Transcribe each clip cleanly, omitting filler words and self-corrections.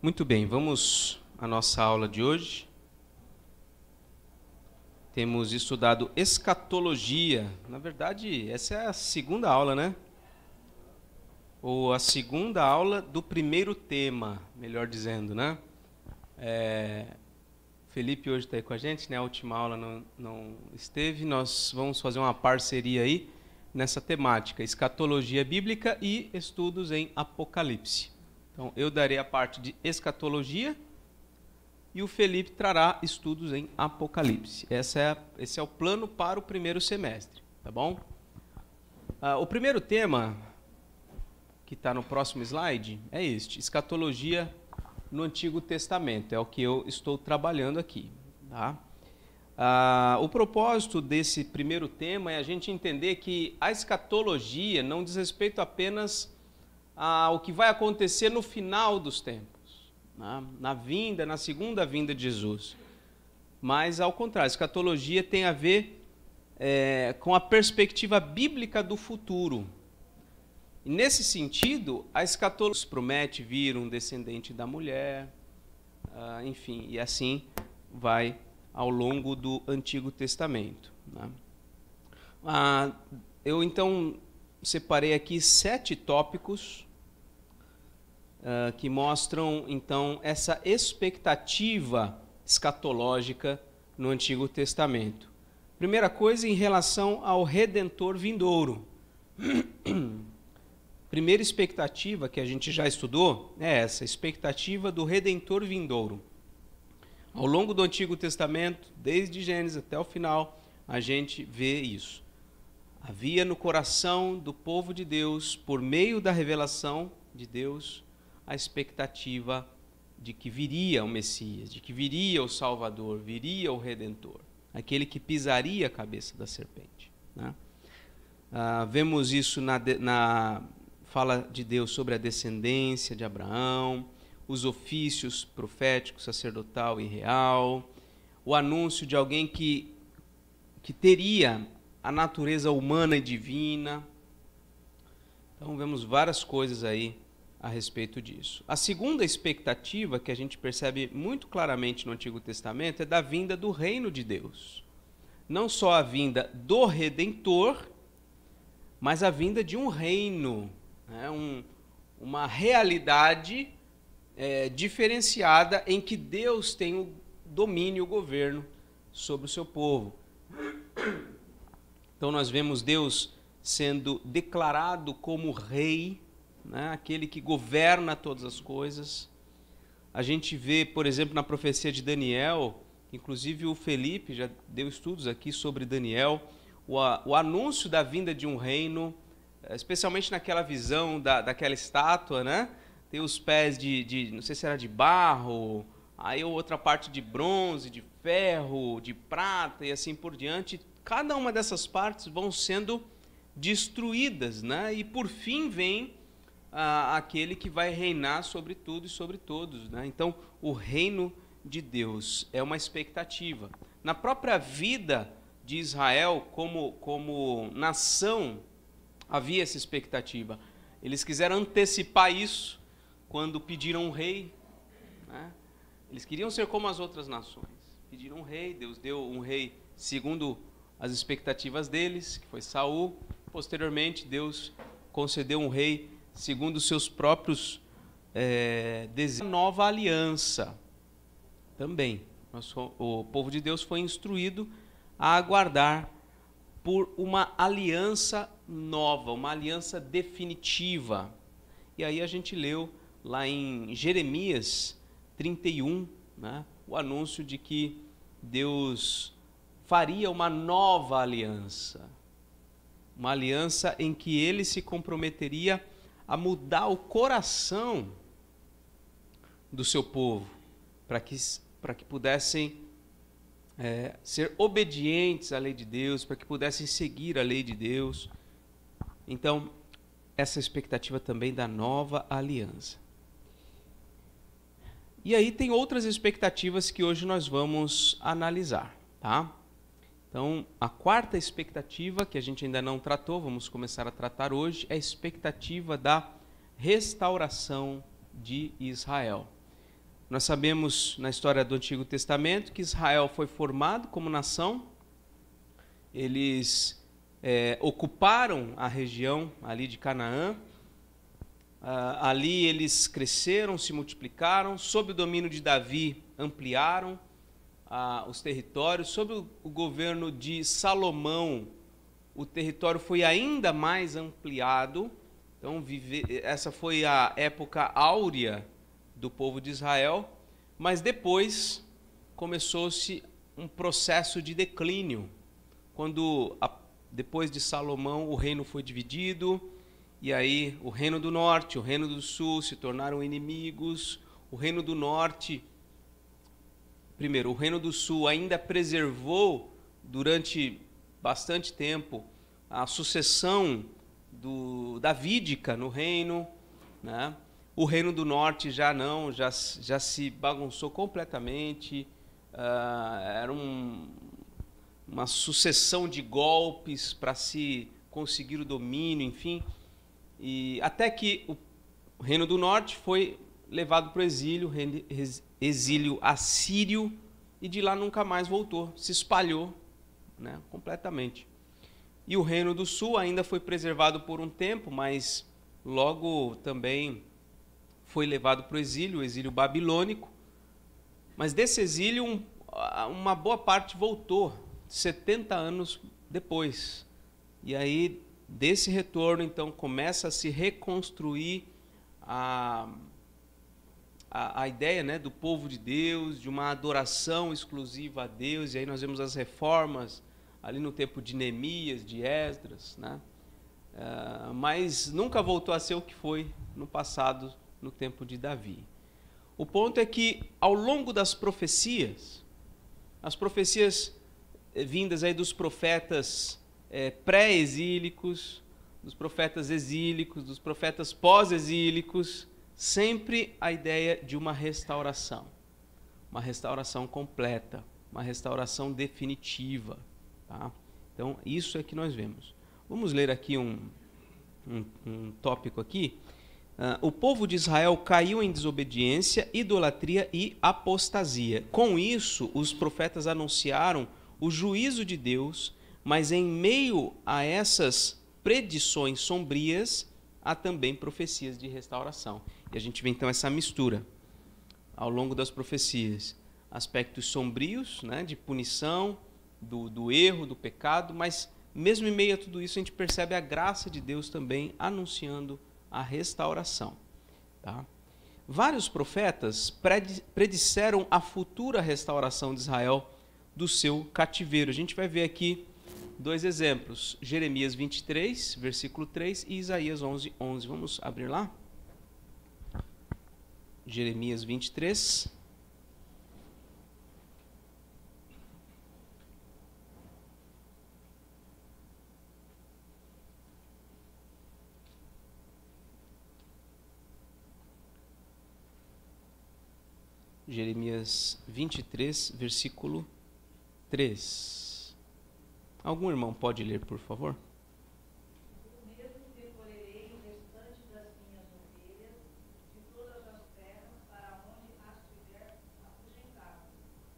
Muito bem, vamos à nossa aula de hoje. Temos estudado escatologia. Na verdade, essa é a segunda aula, né? Ou a segunda aula do primeiro tema, melhor dizendo, né? Felipe hoje está aí com a gente, né? A última aula não esteve. Nós vamos fazer uma parceria aí nessa temática, escatologia bíblica e estudos em Apocalipse. Então, eu darei a parte de escatologia e o Felipe trará estudos em Apocalipse. Esse é o plano para o primeiro semestre, tá bom? O primeiro tema, que está no próximo slide, é este, escatologia no Antigo Testamento. É o que eu estou trabalhando aqui, tá? O propósito desse primeiro tema é a gente entender que a escatologia não diz respeito apenas ao que vai acontecer no final dos tempos, né? Na segunda vinda de Jesus. Mas, ao contrário, a escatologia tem a ver com a perspectiva bíblica do futuro. E, nesse sentido, a escatologia promete vir um descendente da mulher, enfim, e assim vai ao longo do Antigo Testamento, né? Eu, então, separei aqui 7 tópicos que mostram, então, essa expectativa escatológica no Antigo Testamento. Primeira coisa, em relação ao Redentor vindouro. Primeira expectativa que a gente já estudou é essa, expectativa do Redentor vindouro. Ao longo do Antigo Testamento, desde Gênesis até o final, a gente vê isso. Havia no coração do povo de Deus, por meio da revelação de Deus, a expectativa de que viria o Messias, de que viria o Salvador, viria o Redentor, aquele que pisaria a cabeça da serpente, né? Vemos isso na fala de Deus sobre a descendência de Abraão, os ofícios proféticos, sacerdotal e real, o anúncio de alguém que teria a natureza humana e divina. Então, vemos várias coisas aí a respeito disso. A segunda expectativa que a gente percebe muito claramente no Antigo Testamento é da vinda do reino de Deus. Não só a vinda do Redentor, mas a vinda de um reino, né? Uma realidade diferenciada em que Deus tem o domínio, o governo sobre o seu povo. Então nós vemos Deus sendo declarado como rei, né? Aquele que governa todas as coisas. A gente vê, por exemplo, na profecia de Daniel, inclusive o Felipe já deu estudos aqui sobre Daniel, o anúncio da vinda de um reino, especialmente naquela visão daquela estátua, né? Tem os pés não sei se era de barro, aí outra parte de bronze, de ferro, de prata e assim por diante. Cada uma dessas partes vão sendo destruídas, né? E por fim vem aquele que vai reinar sobre tudo e sobre todos, né? Então, o reino de Deus é uma expectativa. Na própria vida de Israel, como nação, havia essa expectativa. Eles quiseram antecipar isso quando pediram um rei, né? Eles queriam ser como as outras nações. Pediram um rei, Deus deu um rei segundo as expectativas deles, que foi Saul. Posteriormente, Deus concedeu um rei segundo os seus próprios desejos. Nova aliança também. O povo de Deus foi instruído a aguardar por uma aliança nova, uma aliança definitiva. E aí a gente leu lá em Jeremias 31, né, o anúncio de que Deus faria uma nova aliança. Uma aliança em que ele se comprometeria a mudar o coração do seu povo, para que pudessem ser obedientes à lei de Deus, para que pudessem seguir a lei de Deus. Então, essa expectativa também da nova aliança. E aí tem outras expectativas que hoje nós vamos analisar, tá? Então, a quarta expectativa, que a gente ainda não tratou, vamos começar a tratar hoje, é a expectativa da restauração de Israel. Nós sabemos na história do Antigo Testamento que Israel foi formado como nação. Eles ocuparam a região ali de Canaã. Ali eles cresceram, se multiplicaram. Sob o domínio de Davi, ampliaram os territórios. Sob o governo de Salomão, o território foi ainda mais ampliado. Então, essa foi a época áurea do povo de Israel, mas depois começou-se um processo de declínio, quando depois de Salomão o reino foi dividido, e aí o reino do norte, o reino do sul se tornaram inimigos. O reino do norte, primeiro, o reino do sul ainda preservou durante bastante tempo a sucessão davídica no reino, né? O reino do norte já não, já se bagunçou completamente. Era uma sucessão de golpes para se conseguir o domínio, enfim. E até que o reino do norte foi levado para o exílio assírio, e de lá nunca mais voltou, se espalhou, né, completamente. E o reino do sul ainda foi preservado por um tempo, mas logo também foi levado para o exílio babilônico. Mas desse exílio, uma boa parte voltou, 70 anos depois. E aí, desse retorno, então, começa a se reconstruir a ideia, né, do povo de Deus, de uma adoração exclusiva a Deus. E aí nós vemos as reformas ali no tempo de Neemias, de Esdras, né? Mas nunca voltou a ser o que foi no passado, no tempo de Davi. O ponto é que, ao longo das profecias, as profecias vindas aí dos profetas pré-exílicos, dos profetas exílicos, dos profetas pós-exílicos, sempre a ideia de uma restauração completa, uma restauração definitiva, tá? Então, isso é que nós vemos. Vamos ler aqui um tópico aqui. O povo de Israel caiu em desobediência, idolatria e apostasia. Com isso, os profetas anunciaram o juízo de Deus, mas em meio a essas predições sombrias, há também profecias de restauração. E a gente vê então essa mistura ao longo das profecias. Aspectos sombrios, né, de punição, do erro, do pecado, mas mesmo em meio a tudo isso a gente percebe a graça de Deus também anunciando a restauração, tá? Vários profetas predisseram a futura restauração de Israel do seu cativeiro. A gente vai ver aqui dois exemplos, Jeremias 23, versículo 3 e Isaías 11, 11. Vamos abrir lá? Jeremias 23. Jeremias 23, versículo 3. Algum irmão pode ler, por favor? Mesmo recolherei o restante das minhas ovelhas de todas as terras para onde as tiver afugentado,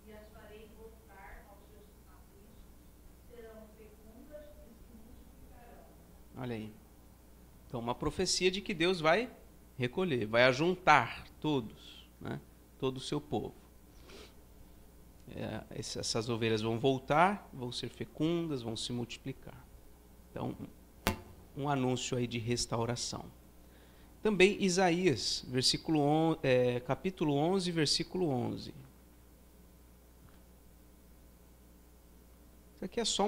e as farei voltar aos seus apriscos, serão fecundas e se multiplicarão. Olha aí. Então, uma profecia de que Deus vai recolher, vai ajuntar todos, né? Todo o seu povo. Essas ovelhas vão voltar, vão ser fecundas, vão se multiplicar. Então, um anúncio aí de restauração. Também Isaías, capítulo 11, versículo 11. Isso aqui é só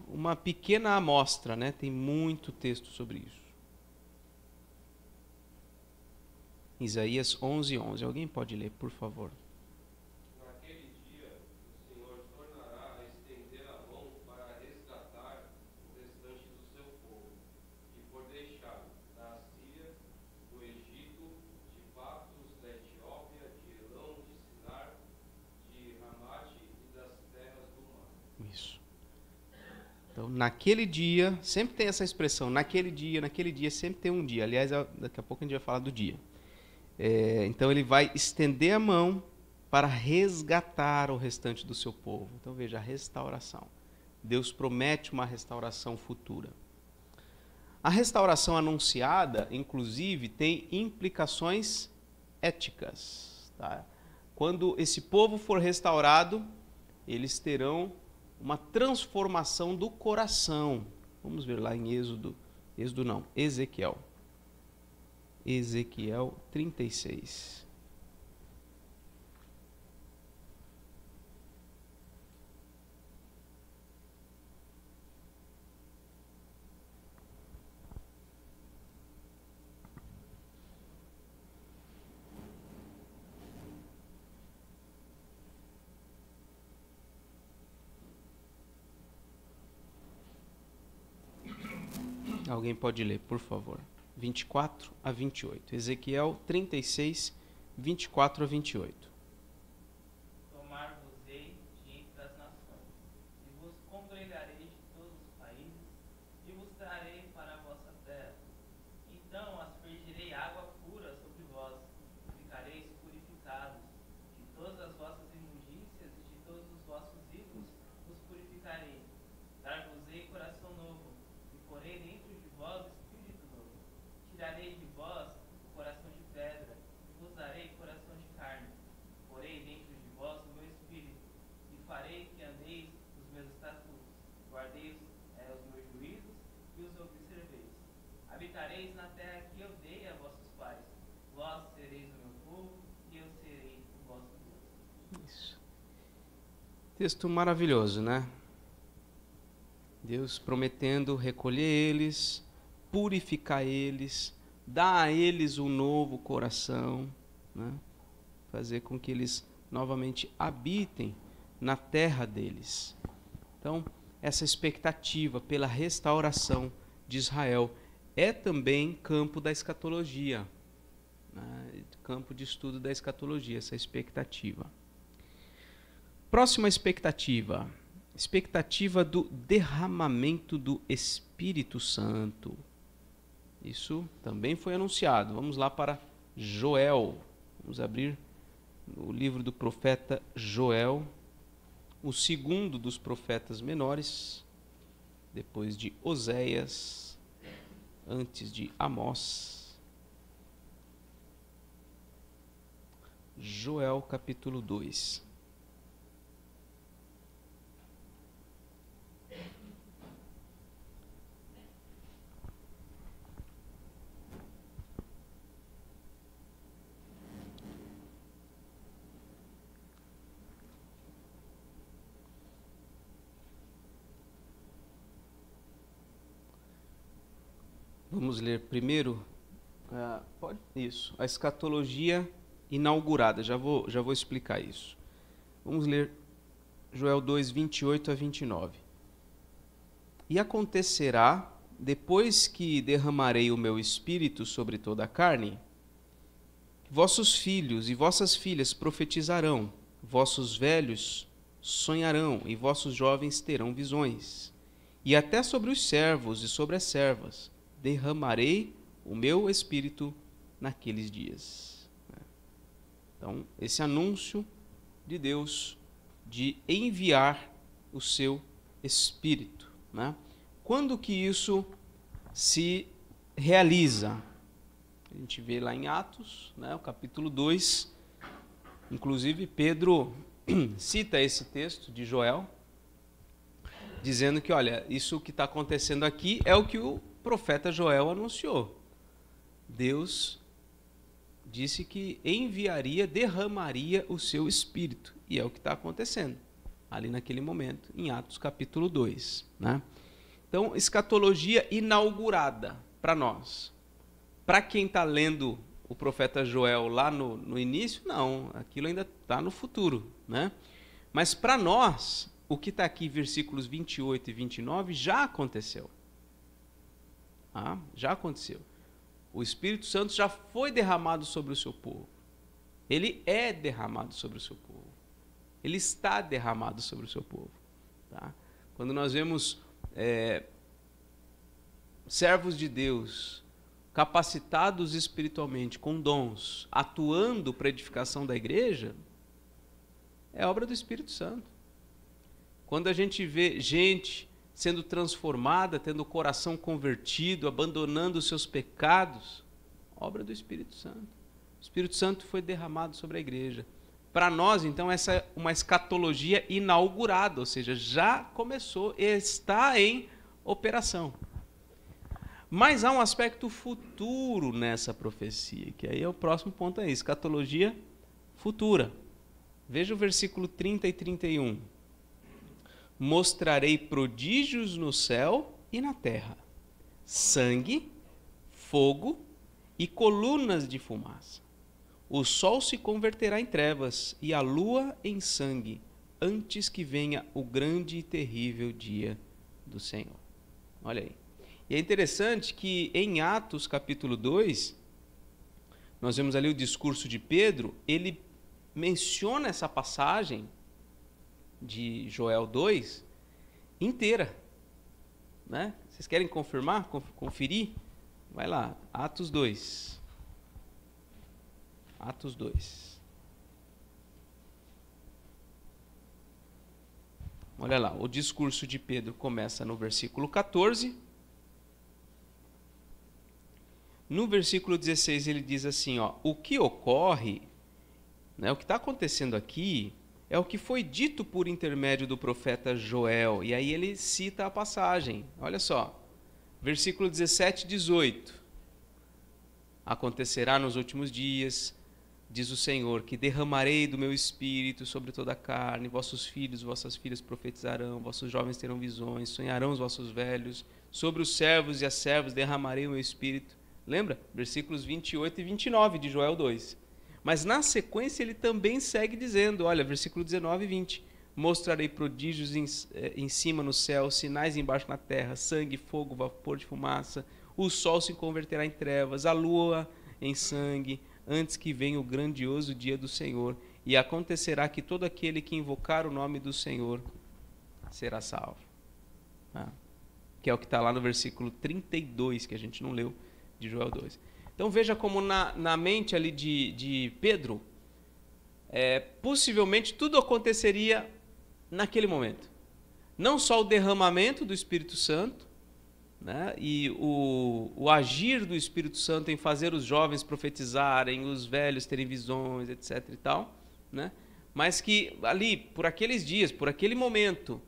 uma pequena amostra, né? Tem muito texto sobre isso. Isaías 11, 11. Alguém pode ler, por favor? Naquele dia, o Senhor tornará a estender a mão para resgatar o restante do seu povo, que for deixado da Assíria, do Egito, de Patos, da Etiópia, de Elão, de Sinar, de Ramate e das terras do mar. Isso. Então, naquele dia, sempre tem essa expressão, naquele dia, sempre tem um dia. Aliás, daqui a pouco a gente vai falar do dia. Então ele vai estender a mão para resgatar o restante do seu povo. Então veja, a restauração. Deus promete uma restauração futura. A restauração anunciada, inclusive, tem implicações éticas. Tá? Quando esse povo for restaurado, eles terão uma transformação do coração. Vamos ver lá em Ezequiel. Ezequiel 36. Alguém pode ler, por favor. 24 a 28. Ezequiel 36, 24 a 28. Tomar-vos-ei de entre as nações, e vos congregarei de todos os países, e vos trarei para a vossa terra. Então aspergirei água pura sobre vós, e ficareis purificados. De todas as vossas imundícias e de todos os vossos ídolos vos purificarei. Dar-vos-ei coração novo, e porei dentro de vós espírito novo. Tirarei de vós o coração de pedra, e vos darei coração de carne. Porei dentro de vós o meu espírito, e farei que andeis nos meus estatutos, guardeis os meus juízos e os observeis. Habitareis na terra que eu dei a vossos pais. Vós sereis o meu povo, e eu serei o vosso Deus. Isso. Texto maravilhoso, né? Deus prometendo recolher eles, purificar eles, dar a eles um novo coração, né? Fazer com que eles novamente habitem na terra deles. Então, essa expectativa pela restauração de Israel é também campo da escatologia, né? Campo de estudo da escatologia, essa expectativa. Próxima expectativa. Expectativa do derramamento do Espírito Santo. Isso também foi anunciado. Vamos lá para Joel. Vamos abrir o livro do profeta Joel, o segundo dos profetas menores, depois de Oséias, antes de Amós. Joel capítulo 2. Vamos ler primeiro a escatologia inaugurada. Já vou explicar isso. Vamos ler Joel 2, 28 a 29. E acontecerá, depois que derramarei o meu espírito sobre toda a carne, vossos filhos e vossas filhas profetizarão, vossos velhos sonharão e vossos jovens terão visões. E até sobre os servos e sobre as servas derramarei o meu espírito naqueles dias. Então, esse anúncio de Deus de enviar o seu espírito, né? Quando que isso se realiza? A gente vê lá em Atos, né, o capítulo 2, inclusive Pedro cita esse texto de Joel, dizendo que, olha, isso que está acontecendo aqui é o que o profeta Joel anunciou. Deus disse que enviaria, derramaria o seu espírito. E é o que está acontecendo ali naquele momento, em Atos capítulo 2. Né? Então, escatologia inaugurada para nós. Para quem está lendo o profeta Joel lá no início, não, aquilo ainda está no futuro. Né? Mas para nós, o que está aqui, versículos 28 e 29, já aconteceu. Já aconteceu. O Espírito Santo já foi derramado sobre o seu povo. Ele é derramado sobre o seu povo. Ele está derramado sobre o seu povo. Tá? Quando nós vemos servos de Deus capacitados espiritualmente, com dons, atuando para a edificação da igreja, é obra do Espírito Santo. Quando a gente vê gente sendo transformada, tendo o coração convertido, abandonando os seus pecados, obra do Espírito Santo. O Espírito Santo foi derramado sobre a igreja. Para nós, então, essa é uma escatologia inaugurada, ou seja, já começou, está em operação. Mas há um aspecto futuro nessa profecia, que aí é o próximo ponto aí, escatologia futura. Veja o versículo 30 e 31. Mostrarei prodígios no céu e na terra, sangue, fogo e colunas de fumaça. O sol se converterá em trevas e a lua em sangue, antes que venha o grande e terrível dia do Senhor. Olha aí. E é interessante que em Atos capítulo 2, nós vemos ali o discurso de Pedro, ele menciona essa passagem de Joel 2 inteira. Né? Vocês querem confirmar, conferir? Vai lá, Atos 2. Atos 2. Olha lá, o discurso de Pedro começa no versículo 14. No versículo 16 ele diz assim, ó, o que ocorre, né, o que está acontecendo aqui é o que foi dito por intermédio do profeta Joel. E aí ele cita a passagem. Olha só, versículo 17 e 18. Acontecerá nos últimos dias, diz o Senhor, que derramarei do meu espírito sobre toda a carne, vossos filhos, vossas filhas profetizarão, vossos jovens terão visões, sonharão os vossos velhos, sobre os servos e as servas derramarei o meu espírito. Lembra? Versículos 28 e 29 de Joel 2. Mas na sequência ele também segue dizendo, olha, versículo 19 e 20. Mostrarei prodígios em cima no céu, sinais embaixo na terra, sangue, fogo, vapor de fumaça. O sol se converterá em trevas, a lua em sangue, antes que venha o grandioso dia do Senhor. E acontecerá que todo aquele que invocar o nome do Senhor será salvo. Que é o que está lá no versículo 32, que a gente não leu, de Joel 2. Então veja como na mente ali de Pedro, possivelmente tudo aconteceria naquele momento. Não só o derramamento do Espírito Santo, né, e o agir do Espírito Santo em fazer os jovens profetizarem, os velhos terem visões, etc. e tal, né, mas que ali, por aqueles dias, por aquele momento,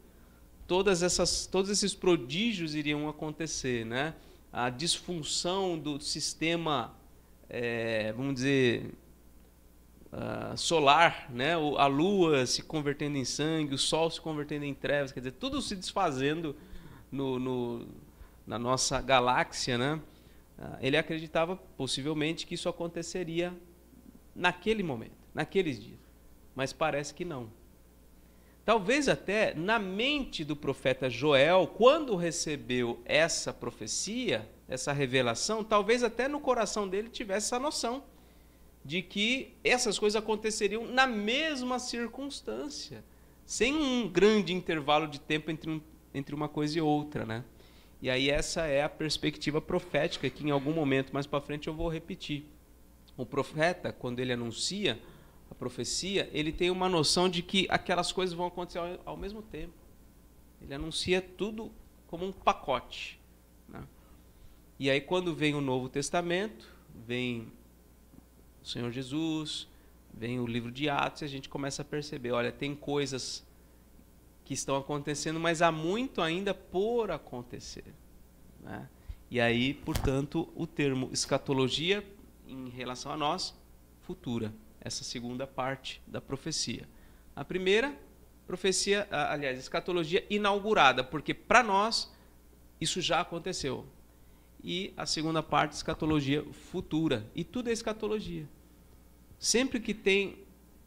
todos esses prodígios iriam acontecer, né? A disfunção do sistema, vamos dizer, solar, né? A lua se convertendo em sangue, o sol se convertendo em trevas, quer dizer, tudo se desfazendo na nossa galáxia, né? Ele acreditava possivelmente que isso aconteceria naquele momento, naqueles dias, mas parece que não. Talvez até na mente do profeta Joel, quando recebeu essa profecia, essa revelação, talvez até no coração dele tivesse essa noção de que essas coisas aconteceriam na mesma circunstância, sem um grande intervalo de tempo entre uma coisa e outra, né? E aí essa é a perspectiva profética que em algum momento mais para frente eu vou repetir. O profeta, quando ele anuncia a profecia, ele tem uma noção de que aquelas coisas vão acontecer ao mesmo tempo. Ele anuncia tudo como um pacote, né? E aí quando vem o Novo Testamento, vem o Senhor Jesus, vem o livro de Atos, e a gente começa a perceber, olha, tem coisas que estão acontecendo, mas há muito ainda por acontecer, né? E aí, portanto, o termo escatologia, em relação a nós, futura. Essa segunda parte da profecia. A primeira, profecia, aliás, escatologia inaugurada, porque para nós isso já aconteceu. E a segunda parte, escatologia futura. E tudo é escatologia. Sempre que tem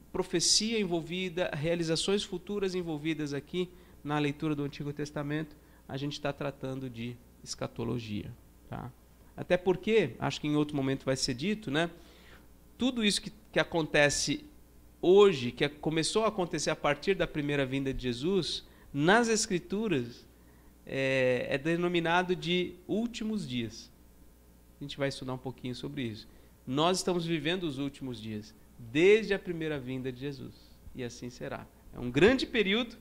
profecia envolvida, realizações futuras envolvidas aqui na leitura do Antigo Testamento, a gente está tratando de escatologia. Tá? Até porque, acho que em outro momento vai ser dito, né? Tudo isso que acontece hoje, que começou a acontecer a partir da primeira vinda de Jesus, nas Escrituras, é denominado de últimos dias. a gente vai estudar um pouquinho sobre isso. Nós estamos vivendo os últimos dias, desde a primeira vinda de Jesus. E assim será. É um grande período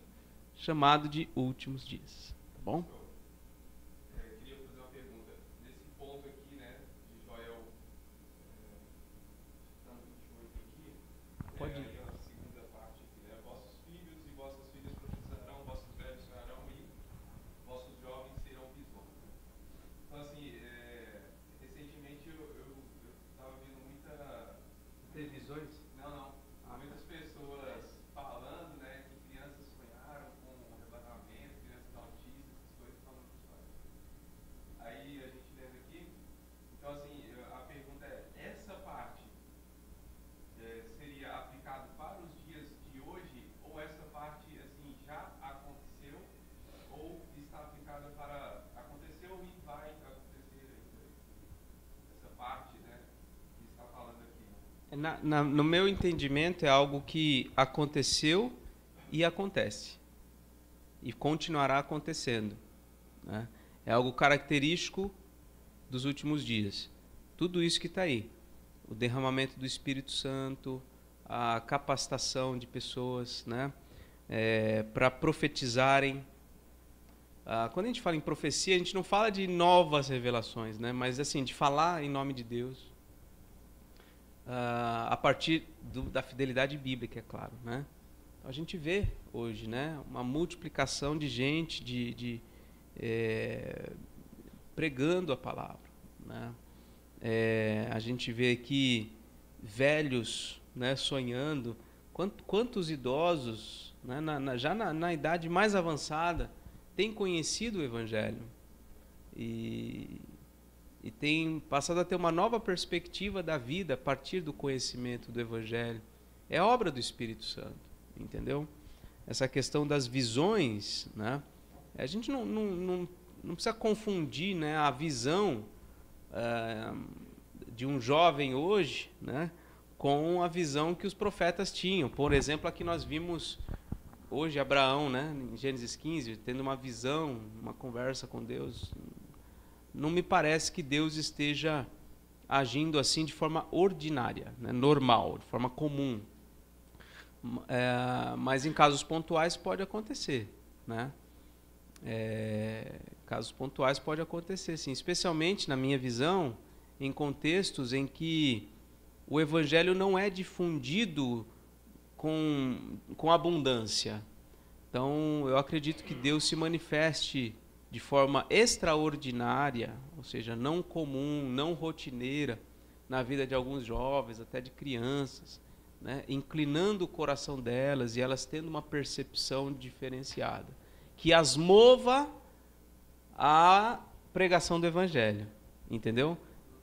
chamado de últimos dias. Tá bom? Queria fazer uma pergunta. Nesse ponto aqui, né, de Joel, tá no 28 aqui, Pode ir. aí a segunda parte aqui, né, vossos filhos e vossas filhas profetizarão, vossos velhos sonharão e vossos jovens serão visões. Então, assim, recentemente eu estava vendo muita... Televisões? Não. Muitas pessoas falando, né, que crianças sonharam com arrebatamento, crianças autistas, essas coisas, falando com os pais. Aí a gente lendo aqui, então assim, a pergunta é, essa parte seria aplicado para os dias de hoje, ou essa parte, assim, já aconteceu, ou está aplicada para, aconteceu e vai acontecer ainda? Essa parte, né, que está falando aqui. No meu entendimento, é algo que aconteceu e acontece. E continuará acontecendo. Né? É algo característico dos últimos dias. Tudo isso que está aí. O derramamento do Espírito Santo, a capacitação de pessoas, né? Para profetizarem. Quando a gente fala em profecia, a gente não fala de novas revelações, né? Mas assim, de falar em nome de Deus. A partir da fidelidade bíblica, é claro, né? Então, a gente vê hoje, né, uma multiplicação de gente pregando a palavra, né? A gente vê aqui velhos, né, sonhando. Quantos idosos, né, já na idade mais avançada, têm conhecido o Evangelho e tem passado a ter uma nova perspectiva da vida a partir do conhecimento do Evangelho. É obra do Espírito Santo, entendeu? Essa questão das visões, né? A gente não precisa confundir, né, a visão de um jovem hoje, né, com a visão que os profetas tinham. Por exemplo, aqui nós vimos hoje Abraão, né, em Gênesis 15, tendo uma visão, uma conversa com Deus. Não me parece que Deus esteja agindo assim de forma ordinária, né, normal, de forma comum. Mas em casos pontuais pode acontecer, né? Casos pontuais pode acontecer, sim. Especialmente, na minha visão, em contextos em que o Evangelho não é difundido com abundância. Então, eu acredito que Deus se manifeste de forma extraordinária, ou seja, não comum, não rotineira, na vida de alguns jovens, até de crianças, né? Inclinando o coração delas e elas tendo uma percepção diferenciada, que as mova à pregação do Evangelho, entendeu?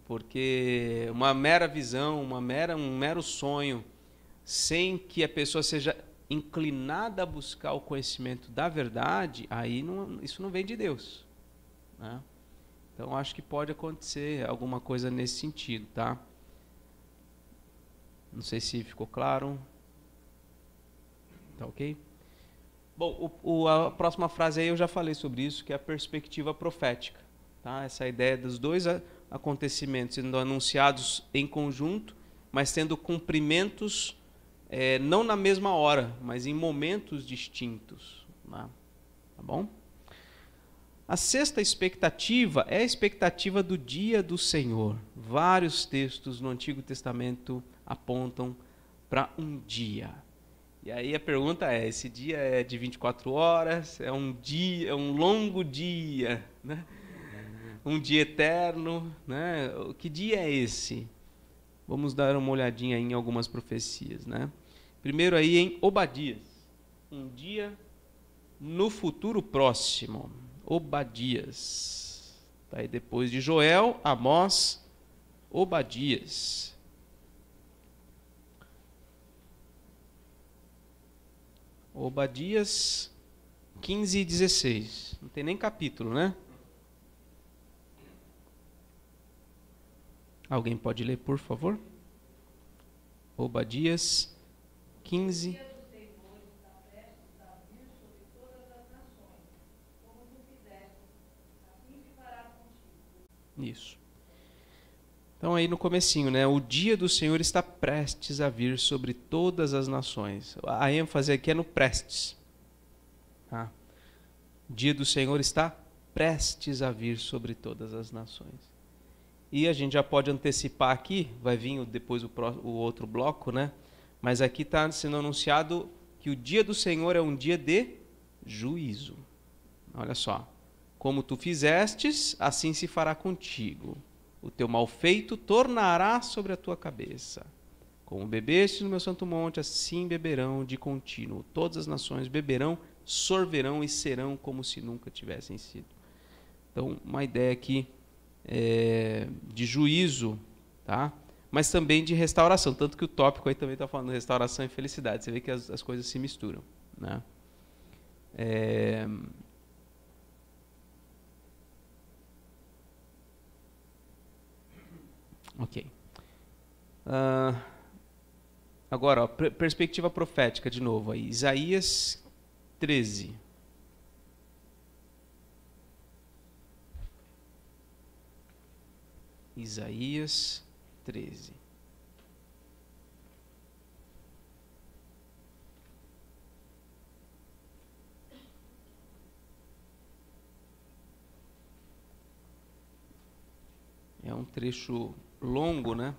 Porque uma mera visão, um mero sonho, sem que a pessoa seja inclinada a buscar o conhecimento da verdade, aí isso não vem de Deus, né? Então acho que pode acontecer alguma coisa nesse sentido, tá? Não sei se ficou claro. Tá ok? Bom, a próxima frase aí eu já falei sobre isso, que é a perspectiva profética, tá? Essa ideia dos dois acontecimentos sendo anunciados em conjunto, mas tendo cumprimentos não na mesma hora, mas em momentos distintos, né? Tá bom? A sexta expectativa é a expectativa do dia do Senhor. Vários textos no Antigo Testamento apontam para um dia. E aí a pergunta é, esse dia é de 24 horas? É um dia, é um longo dia, né? Um dia eterno, né? Que dia é esse? Vamos dar uma olhadinha em algumas profecias, né? Primeiro aí em Obadias. Um dia no futuro próximo. Obadias. Tá aí depois de Joel, Amós, Obadias. Obadias 15 e 16. Não tem nem capítulo, né? Alguém pode ler, por favor? Obadias 15. Isso. Então aí no comecinho, né? O dia do Senhor está prestes a vir sobre todas as nações. A ênfase aqui é no prestes. Tá? O dia do Senhor está prestes a vir sobre todas as nações. E a gente já pode antecipar aqui, vai vir depois o outro bloco, né? Mas aqui está sendo anunciado que o dia do Senhor é um dia de juízo. Olha só. Como tu fizestes, assim se fará contigo. O teu mal feito tornará sobre a tua cabeça. Como bebeste no meu santo monte, assim beberão de contínuo. Todas as nações beberão, sorverão e serão como se nunca tivessem sido. Então, uma ideia aqui de juízo, tá? Mas também de restauração. Tanto que o tópico aí também está falando de restauração e felicidade. Você vê que as coisas se misturam, né? Ok. Agora, ó, perspectiva profética de novo. Aí, Isaías 13. Isaías 13. É um trecho longo, né?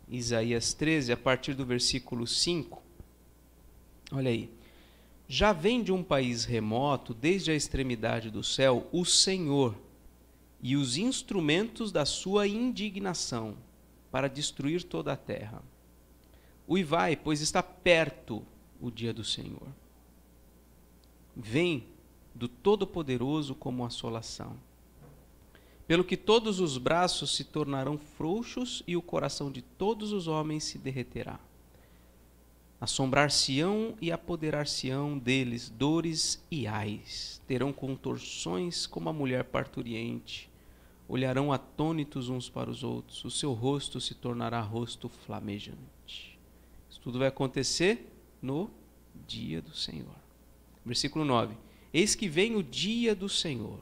Isaías 13, a partir do versículo 5. Olha aí. Já vem de um país remoto, desde a extremidade do céu, o Senhor e os instrumentos da sua indignação para destruir toda a terra. Uivai, pois está perto o dia do Senhor. Vem do Todo-Poderoso como assolação. Pelo que todos os braços se tornarão frouxos e o coração de todos os homens se derreterá. Assombrar-se-ão e apoderar-se-ão deles dores e ais. Terão contorções como a mulher parturiente. Olharão atônitos uns para os outros. O seu rosto se tornará rosto flamejante. Isso tudo vai acontecer no dia do Senhor. Versículo 9. Eis que vem o dia do Senhor,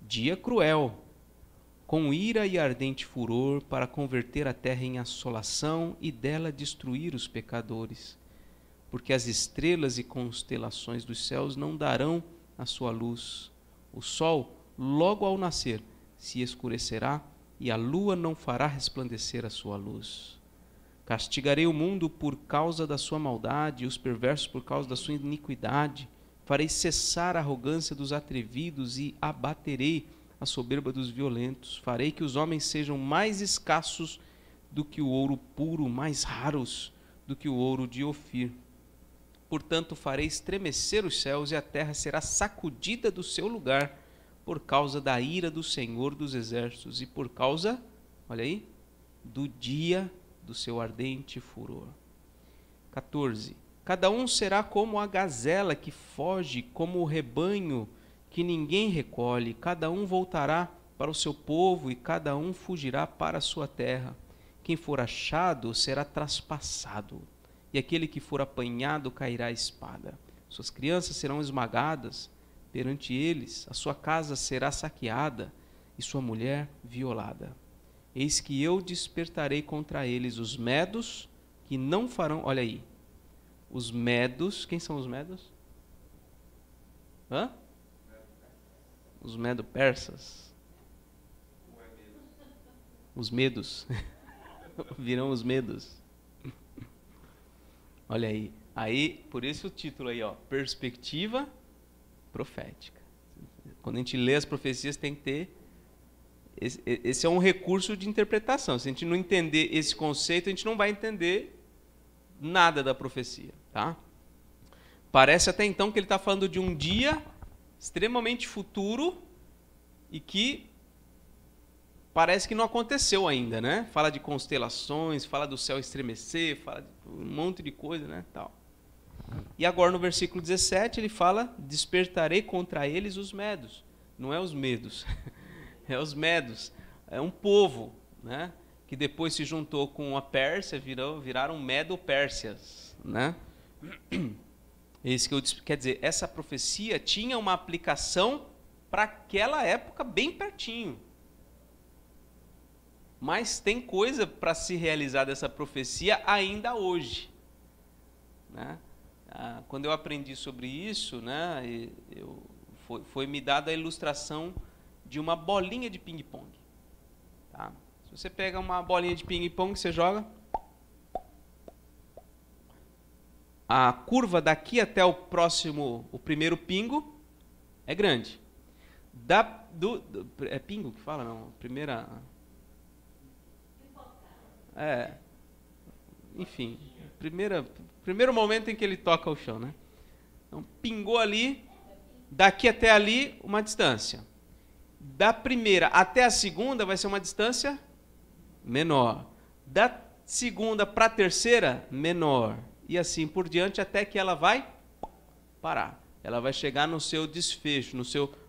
dia cruel, com ira e ardente furor, para converter a terra em assolação e dela destruir os pecadores. Porque as estrelas e constelações dos céus não darão a sua luz. O sol, logo ao nascer, se escurecerá e a lua não fará resplandecer a sua luz. Castigarei o mundo por causa da sua maldade e os perversos por causa da sua iniquidade. Farei cessar a arrogância dos atrevidos e abaterei a soberba dos violentos. Farei que os homens sejam mais escassos do que o ouro puro, mais raros do que o ouro de Ofir. Portanto, farei estremecer os céus e a terra será sacudida do seu lugar por causa da ira do Senhor dos Exércitos e por causa, olha aí, do dia do seu ardente furor. 14. Cada um será como a gazela que foge, como o rebanho que ninguém recolhe. Cada um voltará para o seu povo e cada um fugirá para a sua terra. Quem for achado será traspassado, e aquele que for apanhado cairá à espada. Suas crianças serão esmagadas perante eles, a sua casa será saqueada e sua mulher violada. Eis que eu despertarei contra eles os medos que não farão... Olha aí. Os medos... Quem são os medos? Hã? Os medo-persas. Os medos. Virão os medos. Olha aí. Aí, por isso o título aí, ó, perspectiva profética. Quando a gente lê as profecias, tem que ter... Esse é um recurso de interpretação. Se a gente não entender esse conceito, a gente não vai entender nada da profecia, tá? Parece até então que ele está falando de um dia extremamente futuro e que parece que não aconteceu ainda, né? Fala de constelações, fala do céu estremecer, fala de um monte de coisa, né? Tal. E agora no versículo 17 ele fala: despertarei contra eles os medos. Não é os medos, é os medos. É um povo, né? Que depois se juntou com a Pérsia, viraram Medo-Pérsias, né? Quer dizer, essa profecia tinha uma aplicação para aquela época bem pertinho. Mas tem coisa para se realizar dessa profecia ainda hoje, né? Quando eu aprendi sobre isso, né, foi me dada a ilustração de uma bolinha de ping-pong. Tá? Se você pega uma bolinha de ping-pong, você joga, a curva daqui até o primeiro pingo é grande. É pingo que fala, não? Enfim, primeiro momento em que ele toca o chão, né? Então, pingou ali, daqui até ali, uma distância. Da primeira até a segunda vai ser uma distância menor. Da segunda para a terceira, menor. E assim por diante, até que ela vai parar. Ela vai chegar no seu desfecho,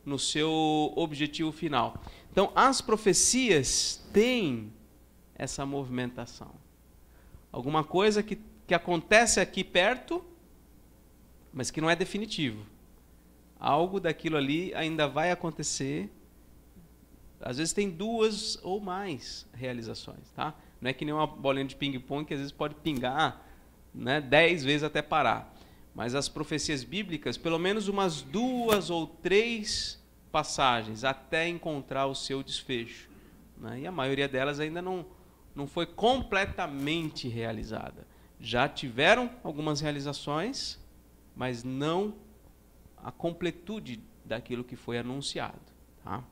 no seu objetivo final. Então, as profecias têm essa movimentação. Alguma coisa que acontece aqui perto, mas que não é definitivo. Algo daquilo ali ainda vai acontecer. Às vezes tem 2 ou mais realizações, tá? Não é que nem uma bolinha de ping-pong que às vezes pode pingar, né, 10 vezes até parar. Mas as profecias bíblicas, pelo menos umas 2 ou 3 passagens até encontrar o seu desfecho, né? E a maioria delas ainda não foi completamente realizada. Já tiveram algumas realizações, mas não a completude daquilo que foi anunciado. Tá?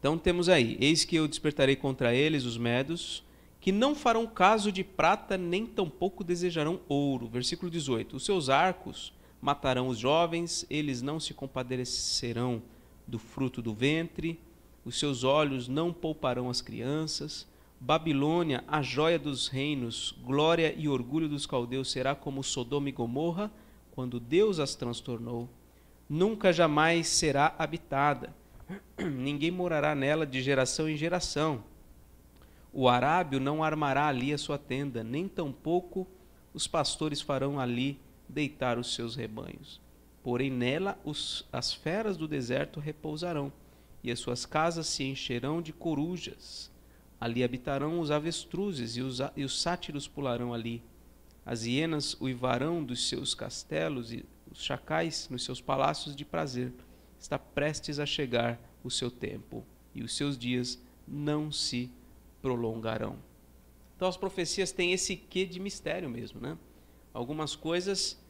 Então temos aí, eis que eu despertarei contra eles os medos, que não farão caso de prata, nem tampouco desejarão ouro. Versículo 18. Os seus arcos matarão os jovens, eles não se compadecerão do fruto do ventre, os seus olhos não pouparão as crianças. Babilônia, a joia dos reinos, glória e orgulho dos caldeus, será como Sodoma e Gomorra, quando Deus as transtornou. Nunca jamais será habitada. Ninguém morará nela de geração em geração. O arábio não armará ali a sua tenda, nem tampouco os pastores farão ali deitar os seus rebanhos. Porém nela as feras do deserto repousarão, e as suas casas se encherão de corujas. Ali habitarão os avestruzes, e os sátiros pularão ali. As hienas uivarão dos seus castelos, e os chacais nos seus palácios de prazer. Está prestes a chegar o seu tempo, e os seus dias não se prolongarão. Então as profecias têm esse quê de mistério mesmo, né? Algumas coisas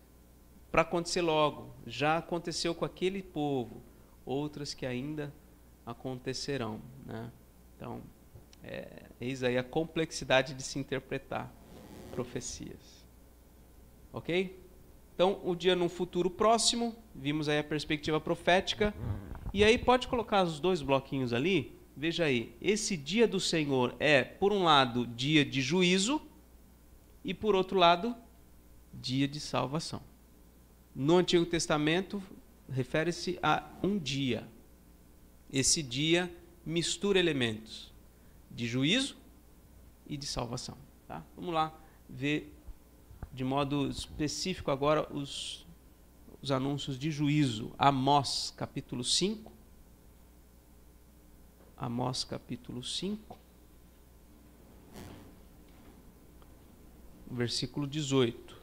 para acontecer logo, já aconteceu com aquele povo, outras que ainda acontecerão, né? Então, eis aí a complexidade de se interpretar profecias. Ok? Então, o dia num futuro próximo, vimos aí a perspectiva profética, e aí pode colocar os 2 bloquinhos ali. Veja aí, esse dia do Senhor é, por um lado, dia de juízo, e por outro lado, dia de salvação. No Antigo Testamento, refere-se a um dia. Esse dia mistura elementos de juízo e de salvação. Tá? Vamos lá ver de modo específico agora os anúncios de juízo. Amós, capítulo 5. Amós capítulo 5, versículo 18.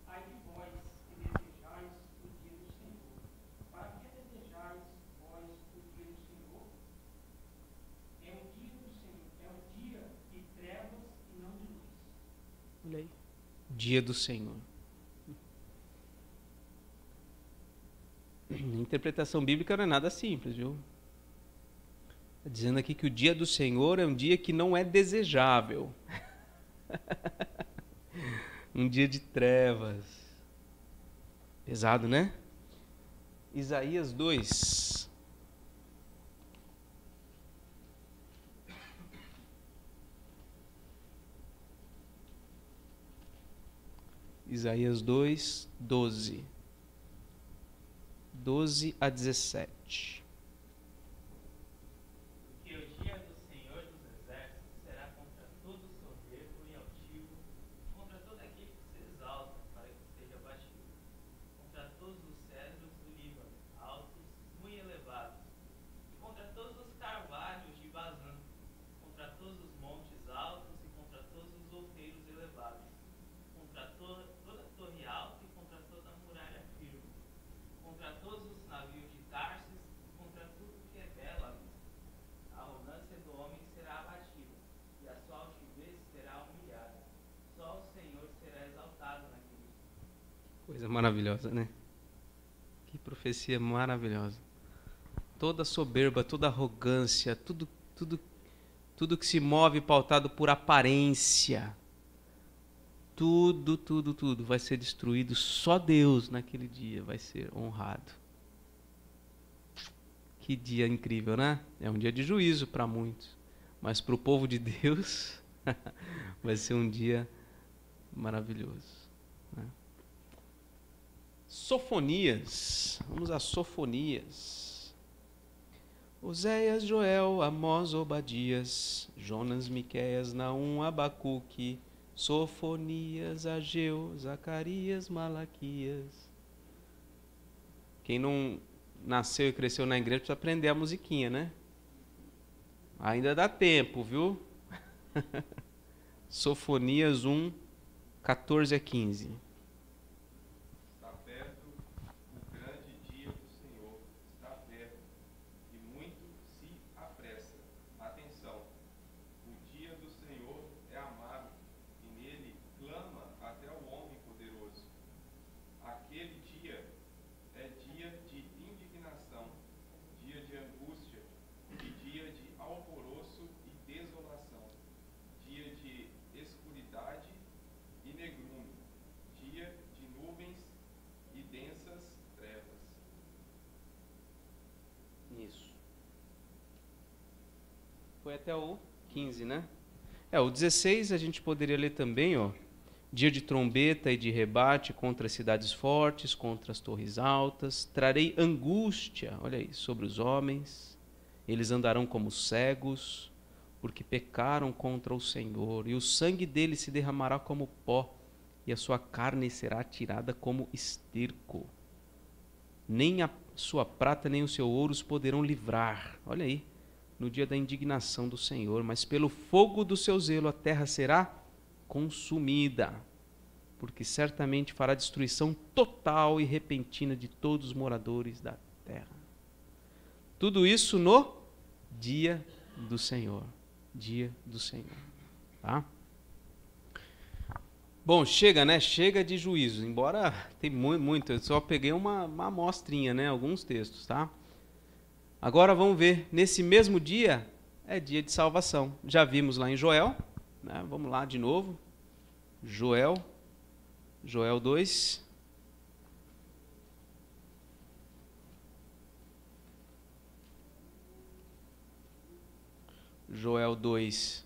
Ai de vós que desejais o dia do Senhor. Para que desejais vós o dia do Senhor? É um dia do Senhor, é um dia de trevas e não de luz. Olha aí. Dia do Senhor. A interpretação bíblica não é nada simples, viu? Está dizendo aqui que o dia do Senhor é um dia que não é desejável. Um dia de trevas. Pesado, né? Isaías 2. Isaías 2, 12. 12 a 17. Porque o dia do Senhor dos Exércitos será contra todo soberbo e altivo, contra todo aquele que se exalta para que seja abatido, contra todos os cedros do Líbano, altos, muito elevados, e contra todos os carvalhos de Bazã, contra todos os montes altos e contra todos os outeiros elevados, contra toda torre alta e contra toda muralha firme, contra todos os navios de Tarsis e contra tudo que é belo à vista. A arrogância do homem será abatida, e a sua altivez será humilhada. Só o Senhor será exaltado naquele dia. Coisa maravilhosa, né? Que profecia maravilhosa. Toda soberba, toda arrogância, tudo que se move pautado por aparência, tudo vai ser destruído. Só Deus naquele dia vai ser honrado. Que dia incrível, né? É um dia de juízo para muitos, mas para o povo de Deus vai ser um dia maravilhoso, né? Sofonias, vamos a Sofonias. Oséias, Joel, Amós, Obadias, Jonas, Miqueias, Naum, Abacuque, Sofonias, Ageu, Zacarias, Malaquias. Quem não nasceu e cresceu na igreja precisa aprender a musiquinha, né? Ainda dá tempo, viu? Sofonias 1, 14 a 15. Está perto o grande dia do Senhor, está perto, e muito se apressa. Atenção, o dia do Senhor é amargo, e nele clama até o homem poderoso. Aquele dia é dia de indignação, dia de angústia, e dia de alvoroço e desolação, dia de escuridade e negrume, dia de nuvens e densas trevas. Isso. Foi até o 15, né? O 16 a gente poderia ler também, ó. Dia de trombeta e de rebate contra as cidades fortes, contra as torres altas. Trarei angústia, olha aí, sobre os homens. Eles andarão como cegos, porque pecaram contra o Senhor. E o sangue deles se derramará como pó, e a sua carne será atirada como esterco. Nem a sua prata nem o seu ouro os poderão livrar. Olha aí, no dia da indignação do Senhor. Mas pelo fogo do seu zelo a terra será consumida, porque certamente fará destruição total e repentina de todos os moradores da terra. Tudo isso no dia do Senhor. Dia do Senhor. Tá? Bom, chega, né? Chega de juízo. Embora tem muito, eu só peguei uma amostrinha, né? Alguns textos, tá? Agora vamos ver. Nesse mesmo dia é dia de salvação. Já vimos lá em Joel, né? Vamos lá de novo. Joel 2. Joel 2.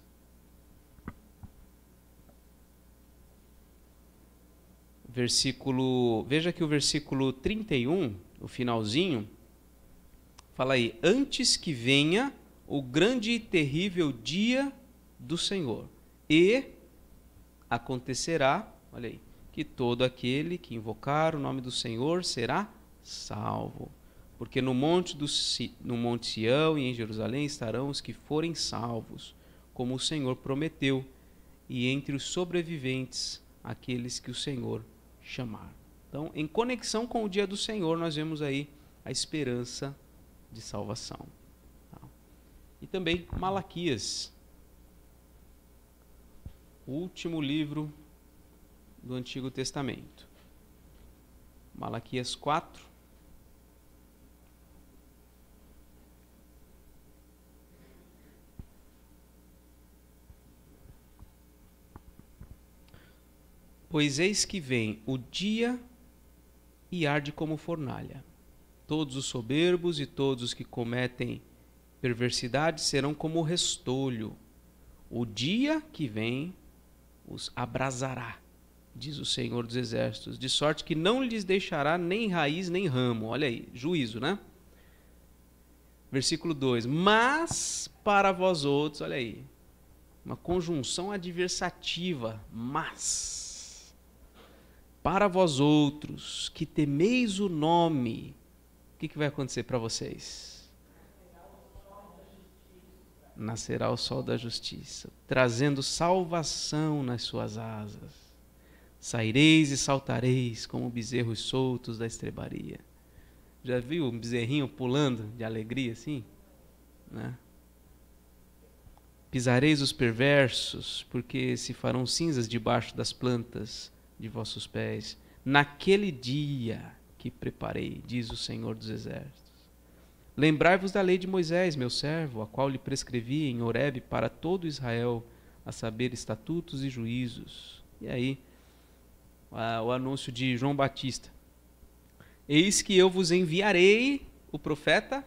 Veja que o versículo 31, o finalzinho, fala aí: antes que venha o grande e terrível dia do Senhor, e acontecerá, olha aí, que todo aquele que invocar o nome do Senhor será salvo. Porque no monte Sião e em Jerusalém estarão os que forem salvos, como o Senhor prometeu, e entre os sobreviventes, aqueles que o Senhor chamar. Então, em conexão com o dia do Senhor, nós vemos aí a esperança de salvação. E também Malaquias, o último livro do Antigo Testamento. Malaquias 4. Pois eis que vem o dia e arde como fornalha. Todos os soberbos e todos os que cometem perversidade serão como restolho. O dia que vem os abrasará, diz o Senhor dos Exércitos, de sorte que não lhes deixará nem raiz nem ramo. Olha aí, juízo, né? Versículo 2. Mas para vós outros, olha aí, uma conjunção adversativa, mas para vós outros que temeis o nome, o que vai acontecer para vocês? Nascerá o sol da justiça, trazendo salvação nas suas asas. Saireis e saltareis como bezerros soltos da estrebaria. Já viu um bezerrinho pulando de alegria assim? Né? Pisareis os perversos, porque se farão cinzas debaixo das plantas de vossos pés. Naquele dia que preparei, diz o Senhor dos Exércitos. Lembrai-vos da lei de Moisés, meu servo, a qual lhe prescrevi em Horebe para todo Israel, a saber, estatutos e juízos. E aí, o anúncio de João Batista. Eis que eu vos enviarei o profeta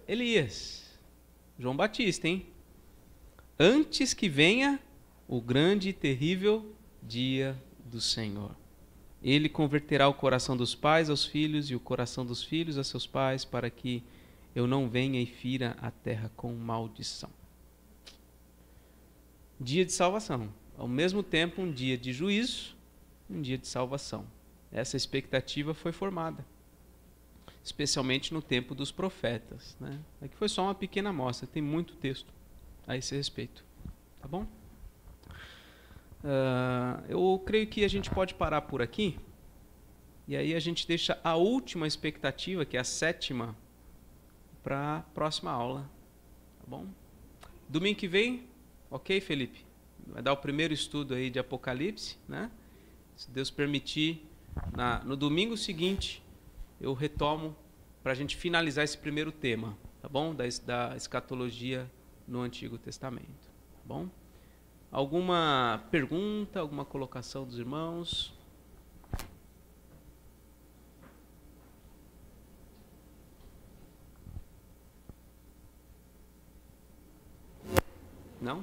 Elias. João Batista, hein? Antes que venha o grande e terrível dia do Senhor. Ele converterá o coração dos pais aos filhos e o coração dos filhos a seus pais, para que eu não venha e fira a terra com maldição. Dia de salvação. Ao mesmo tempo, um dia de juízo, um dia de salvação. Essa expectativa foi formada, especialmente no tempo dos profetas, né? Aqui foi só uma pequena amostra, tem muito texto a esse respeito. Tá bom? Eu creio que a gente pode parar por aqui, e aí a gente deixa a última expectativa, que é a 7ª, para a próxima aula. Tá bom? Domingo que vem, ok, Felipe? Vai dar o primeiro estudo aí de Apocalipse, né? Se Deus permitir, no domingo seguinte, eu retomo para a gente finalizar esse primeiro tema, tá bom? Da escatologia no Antigo Testamento, tá bom? Alguma pergunta, alguma colocação dos irmãos? Não?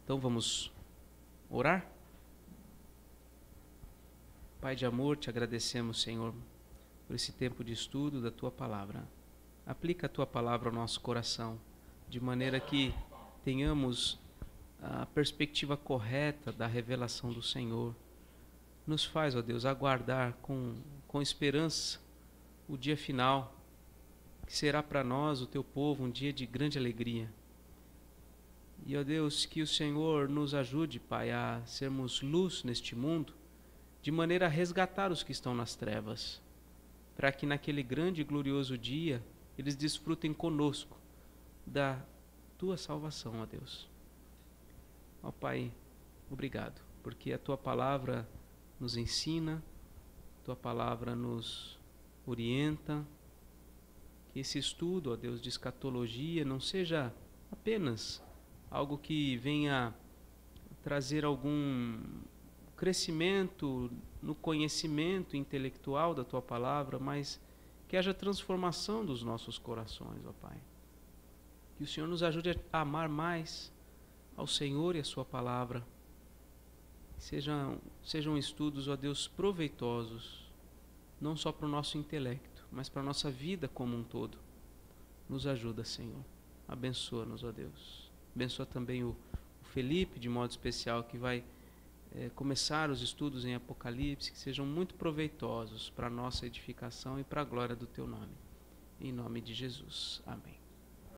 Então vamos orar? Pai de amor, te agradecemos, Senhor, por esse tempo de estudo da Tua Palavra. Aplica a Tua Palavra ao nosso coração, de maneira que tenhamos a perspectiva correta da revelação do Senhor. Nos faz, ó Deus, aguardar com esperança o dia final, que será para nós, o Teu povo, um dia de grande alegria. E, ó Deus, que o Senhor nos ajude, Pai, a sermos luz neste mundo, de maneira a resgatar os que estão nas trevas, para que naquele grande e glorioso dia eles desfrutem conosco da Tua salvação, ó Deus. Ó Pai, obrigado, porque a Tua Palavra nos ensina, a Tua Palavra nos orienta, que esse estudo, ó Deus, de escatologia não seja apenas algo que venha trazer algum crescimento no conhecimento intelectual da Tua Palavra, mas que haja transformação dos nossos corações, ó Pai. Que o Senhor nos ajude a amar mais ao Senhor e a Sua Palavra. Sejam estudos, ó Deus, proveitosos, não só para o nosso intelecto, mas para a nossa vida como um todo. Nos ajuda, Senhor. Abençoa-nos, ó Deus. Abençoa também o Felipe, de modo especial, que vai começar os estudos em Apocalipse, que sejam muito proveitosos para a nossa edificação e para a glória do Teu nome. Em nome de Jesus. Amém.